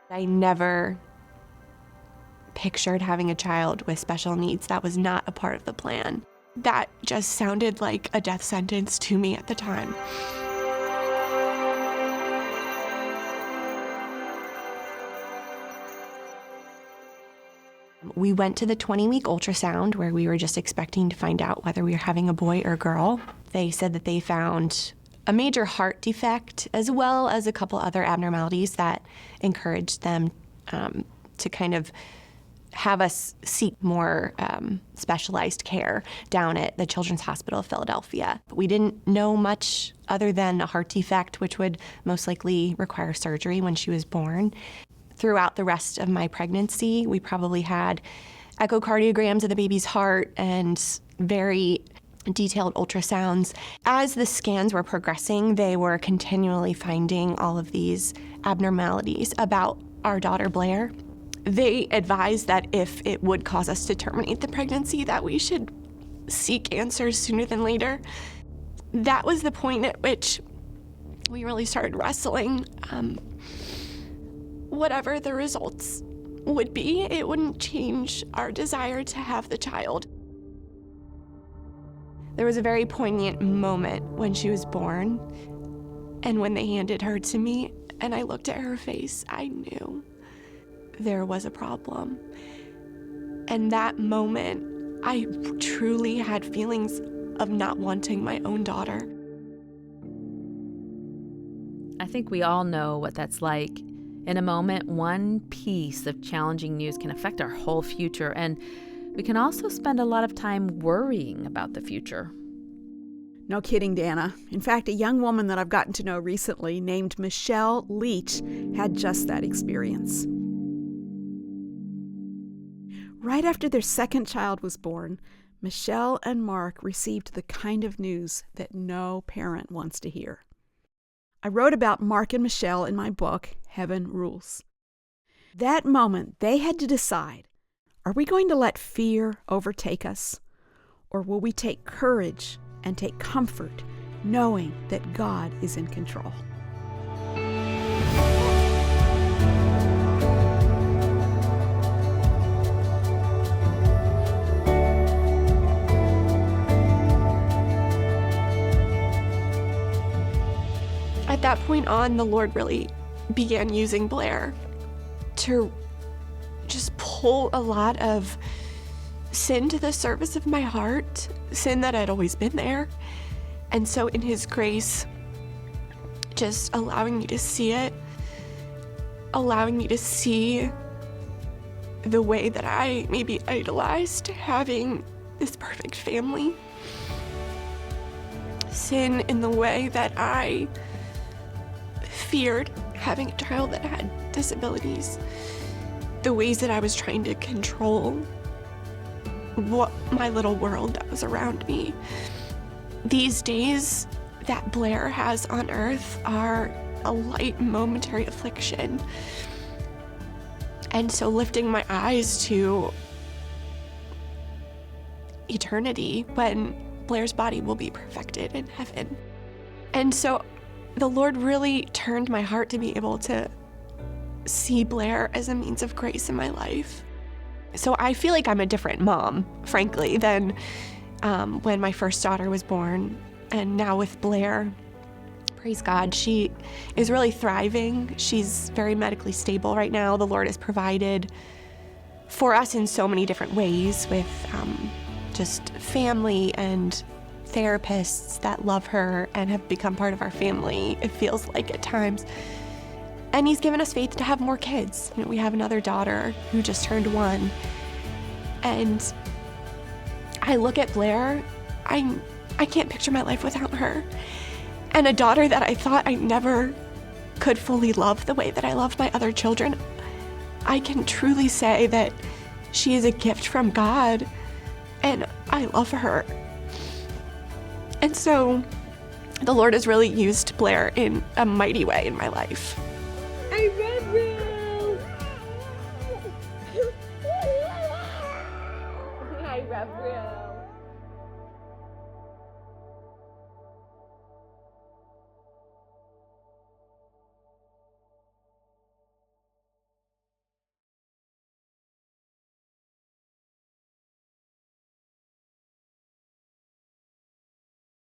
I never pictured having a child with special needs. That was not a part of the plan. That just sounded like a death sentence to me at the time. We went to the 20-week ultrasound where we were just expecting to find out whether we were having a boy or girl. They said that they found a major heart defect as well as a couple other abnormalities that encouraged them to kind of have us seek more specialized care down at the Children's Hospital of Philadelphia. But we didn't know much other than a heart defect, which would most likely require surgery when she was born. Throughout the rest of my pregnancy, we probably had echocardiograms of the baby's heart and very detailed ultrasounds. As the scans were progressing, they were continually finding all of these abnormalities about our daughter Blair. They advised that if it would cause us to terminate the pregnancy, that we should seek answers sooner than later. That was the point at which we really started wrestling. Whatever the results would be, it wouldn't change our desire to have the child. There was a very poignant moment when she was born, and when they handed her to me, and I looked at her face, I knew there was a problem. And that moment, I truly had feelings of not wanting my own daughter. I think we all know what that's like. In a moment, one piece of challenging news can affect our whole future, and we can also spend a lot of time worrying about the future. No kidding, Dana. In fact, a young woman that I've gotten to know recently named Michelle Leach had just that experience. Right after their second child was born, Michelle and Mark received the kind of news that no parent wants to hear. I wrote about Mark and Michelle in my book, Heaven Rules. That moment, they had to decide, are we going to let fear overtake us? Or will we take courage and take comfort knowing that God is in control? At that point on, the Lord really began using Blair to just pull a lot of sin to the surface of my heart, sin that had always been there. And so in His grace, just allowing me to see it, allowing me to see the way that I maybe idolized having this perfect family, sin in the way that I feared having a child that had disabilities, the ways that I was trying to control what my little world that was around me. These days that Blair has on earth are a light momentary affliction. And so lifting my eyes to eternity when Blair's body will be perfected in heaven. And so the Lord really turned my heart to be able to see Blair as a means of grace in my life. So I feel like I'm a different mom, frankly, than when my first daughter was born. And now with Blair, praise God, she is really thriving. She's very medically stable right now. The Lord has provided for us in so many different ways with just family and therapists that love her and have become part of our family, it feels like at times. And He's given us faith to have more kids. You know, we have another daughter who just turned 1. And I look at Blair, I can't picture my life without her. And a daughter that I thought I never could fully love the way that I loved my other children, I can truly say that she is a gift from God, and I love her. And so the Lord has really used Blair in a mighty way in my life. I read